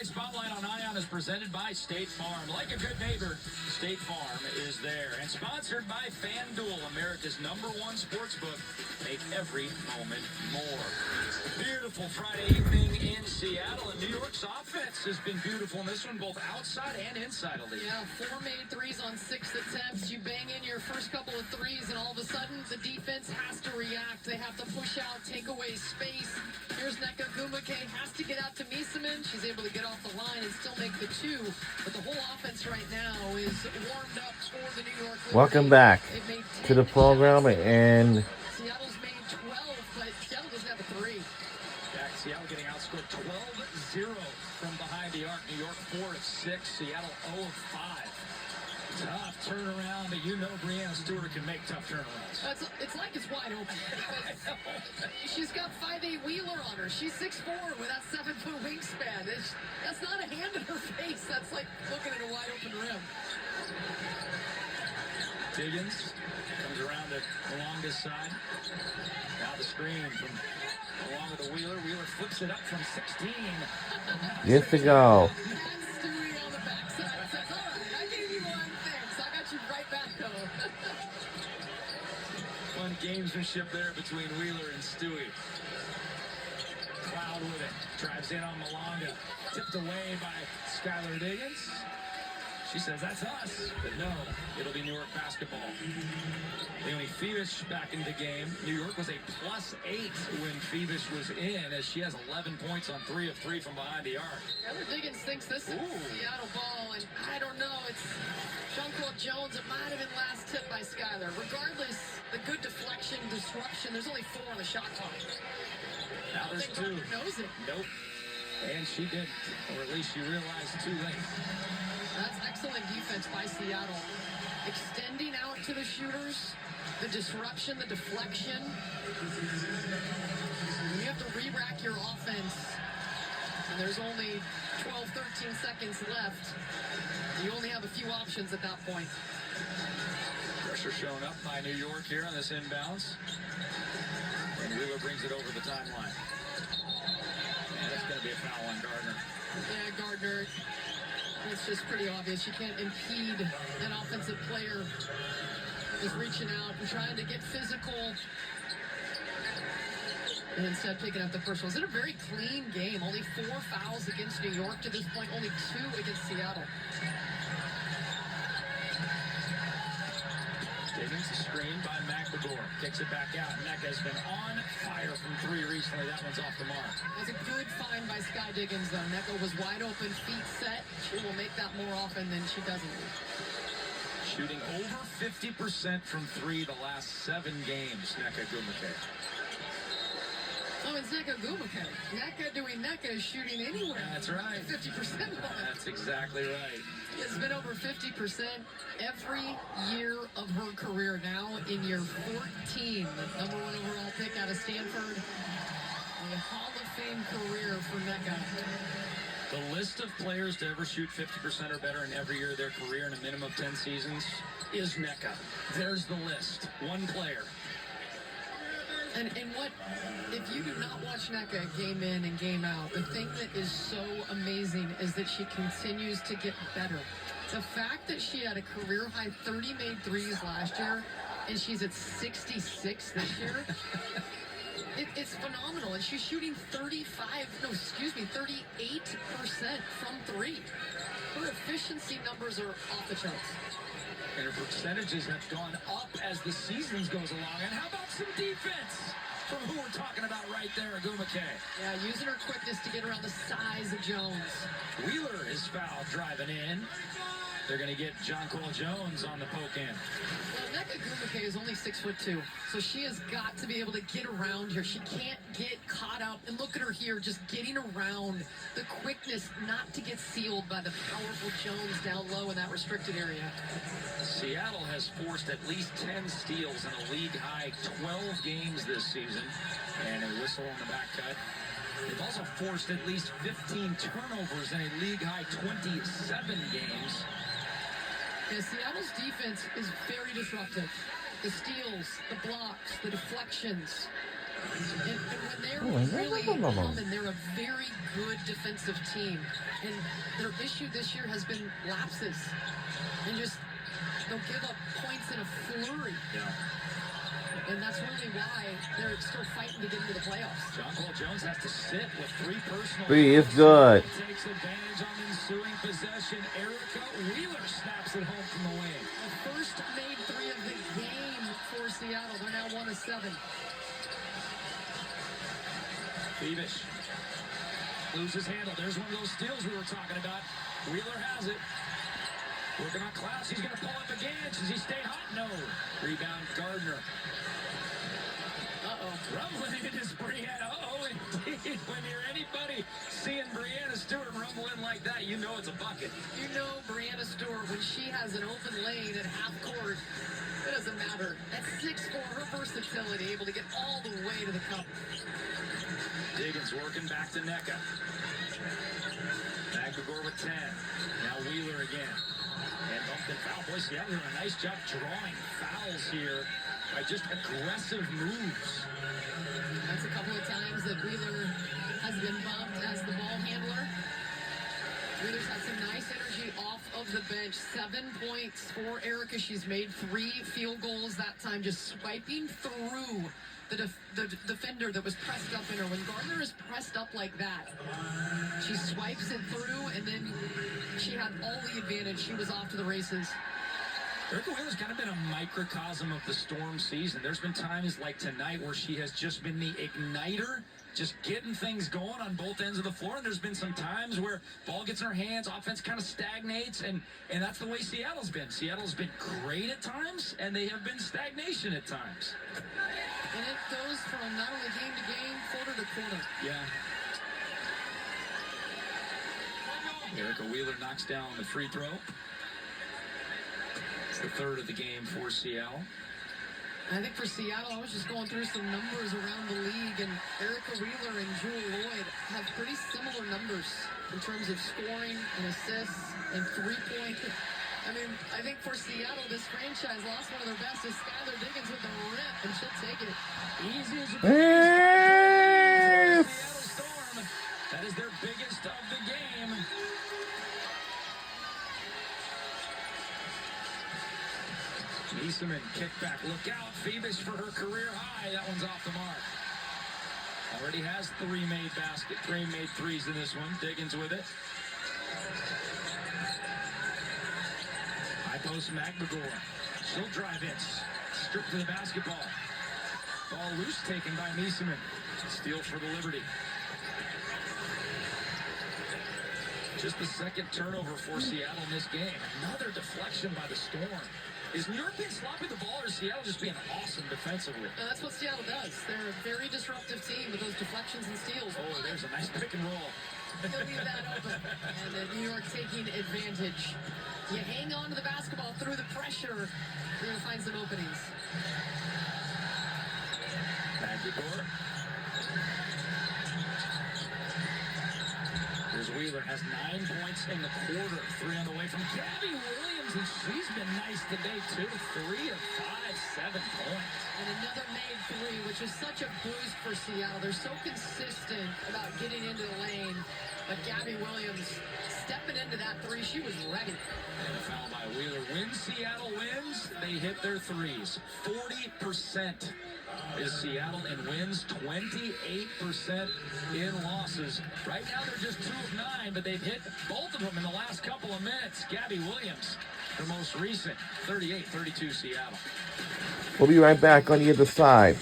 Spotlight on Ion is presented by State Farm. Like a good neighbor, State Farm is there. And sponsored by FanDuel, America's #1 sportsbook. Make every moment more. Beautiful Friday evening in Seattle. And New York's offense has been beautiful in this one, both outside and inside of the league. Yeah, 4 made threes on 6 attempts. You bang in your first couple of threes, and all of a sudden, the defense has to react. They have to push out, take away space. Here's Nneka Ogwumike, has to get out to Miesemann. She's able to get off the line and still make the 2. But the whole offense right now is warmed up for the New York Liberty. Welcome back to the program, and Seattle's made 12, but Seattle doesn't have a 3. Back Seattle getting outscored 12-0 from behind the arc. New York 4 of 6, Seattle 0 of 5. Tough turnaround, but you know Breanna Stewart can make tough turnarounds. It's like it's wide open. She's got 5'8" Wheeler on her. She's 6'4" with that 7-foot wingspan. That's not a hand in her face. That's like looking at a wide open rim. Diggins comes around along this side. Now the screen from along with the Wheeler. Wheeler flips it up from 16. good to go. Stewie on the backside says, all right, I gave you one thing, so I got you right back, though. Fun gamesmanship there between Wheeler and Stewie. Cloud with it. Drives in on Malonga. Tipped away by Skylar Diggins. She says, that's us. But no, it'll be New York basketball. Leonie Phoebus back into the game. New York was a +8 when Phoebus was in, as she has 11 points on 3 of 3 from behind the arc. Skylar Diggins thinks this is Seattle ball, and I don't know. It's Jonquel Jones. It might have been last tip by Skylar. Regardless, the good deflection, disruption. There's only 4 on the shot clock. Now there's 2. Knows it. Nope. And she didn't, or at least she realized too late. That's excellent defense by Seattle. Extending out to the shooters, the disruption, the deflection. When you have to re-rack your offense, and there's only 12, 13 seconds left, you only have a few options at that point. Pressure shown up by New York here on this inbounds. And Wheeler brings it over the timeline. And it's going to be a foul on Gardner. Yeah, Gardner. It's just pretty obvious. You can't impede an offensive player just reaching out and trying to get physical. And instead picking up the first one. It's been a very clean game. Only 4 fouls against New York to this point. Only 2 against Seattle. Diggins, the screen by McLemore. Kicks it back out. Nneka has been on fire from 3 recently. That one's off the mark. That's a good find by Sky Diggins, though. Nneka was wide open, feet set. She will make that more often than she doesn't. Shooting over 50% from 3 the last 7 games, Nneka Ogwumike. Oh, it's Nneka Ogwumike. Nneka doing Nneka is shooting anywhere. That's right. 50% mark. That's exactly right. It's been over 50% every year of her career now in year 14. The #1 overall pick out of Stanford. A Hall of Fame career for Nneka. The list of players to ever shoot 50% or better in every year of their career in a minimum of 10 seasons is Nneka. There's the list. One player. And what, if you do not watch Nneka game in and game out, the thing that is so amazing is that she continues to get better. The fact that she had a career-high 30 made threes last year, and she's at 66 this year, it's phenomenal. And she's shooting 38% from 3. Her efficiency numbers are off the charts. And her percentages have gone up as the season goes along. And how about some defense from who we're talking about right there, Ogwumike? Yeah, using her quickness to get around the size of Jones. Wheeler is fouled driving in. They're going to get Jonquel Jones on the poke in. Well, Nneka Ogwumike is only 6'2", so she has got to be able to get around here. She can't get caught up. And look at her here, just getting around. The quickness not to get sealed by the powerful Jones down low in that restricted area. Seattle has forced at least 10 steals in a league-high 12 games this season. And a whistle on the back cut. They've also forced at least 15 turnovers in a league-high 27 games. Yeah, Seattle's defense is very disruptive. The steals, the blocks, the deflections. And when they're really common, they're a very good defensive team. And their issue this year has been lapses. And just, they'll give up points in a flurry. Yeah. And that's really why they're still fighting to get into the playoffs. John Paul Jones has to sit with 3 personal. 3 is good. Takes advantage on the ensuing possession. Erica Wheeler snaps it home from the wing. The first made 3 of the game for Seattle. They're now 1 of 7. Beavish loses handle. There's one of those steals we were talking about. Wheeler has it. Working on Klaus. He's going to pull up again. Does he stay hot? No. Rebound Gardner. Rumbling in is Brianna. Uh-oh, indeed. When you're anybody seeing Brianna Stewart rumble in like that, you know it's a bucket. You know Brianna Stewart, when she has an open lane at half court, it doesn't matter. At 6'4", her versatility, able to get all the way to the cup. Diggins working back to NECA. McGregor with 10. Now Wheeler again. And bumped and foul. Boy, Seattle doing a nice job drawing fouls here by just aggressive moves. That's a couple of times that Wheeler has been bumped as the ball handler. Wheeler's had some nice energy off of the bench. 7 points for Erica. She's made 3 field goals that time, just swiping through the defender that was pressed up in her. When Gardner is pressed up like that, she swipes it through, and then she had all the advantage. She was off to the races. Erica Wheeler's kind of been a microcosm of the Storm season. There's been times like tonight where she has just been the igniter, just getting things going on both ends of the floor. And there's been some times where ball gets in her hands, offense kind of stagnates, and that's the way Seattle's been. Seattle's been great at times, and they have been stagnation at times. And it goes from not only game to game, quarter to quarter. Yeah. Erica Wheeler knocks down the free throw. It's the 3rd of the game for Seattle. I think for Seattle, I was just going through some numbers around the league, and Erica Wheeler and Jewel Lloyd have pretty similar numbers in terms of scoring and assists and 3-point. I mean, I think for Seattle, this franchise lost one of their best is Skylar Diggins with the rip, and she'll take it. Easy as you can. Seattle Storm. That is their biggest of the game. Easterman, kickback, look out. Phoebus for her career high. That one's off the mark. Already has 3 made threes in this one. Diggins with it. High post McGregor. She'll drive it. Strip to the basketball. Ball loose taken by Easterman. Steal for the Liberty. Just the 2nd turnover for Seattle in this game. Another deflection by the Storm. Is New York being sloppy with the ball, or is Seattle just being awesome defensively? That's what Seattle does. They're a very disruptive team with those deflections and steals. Oh, there's a nice pick and roll. They'll leave that open. And New York taking advantage. You hang on to the basketball through the pressure, you're going to find some openings. McGregor. Here's Wheeler, has 9 points in the quarter. 3 on the way from Gabby Williams, and she's been nice today, too. 3 of 5, 7 points. And another made 3, which is such a boost for Seattle. They're so consistent about getting into the lane. But Gabby Williams stepping into that 3, she was ready. And a foul by Wheeler. When Seattle wins, they hit their threes. 40% is Seattle in wins, 28% in losses. Right now they're just 2 of 9, but they've hit both of them in the last couple of minutes. Gabby Williams, the most recent, 38-32 Seattle. We'll be right back on the other side.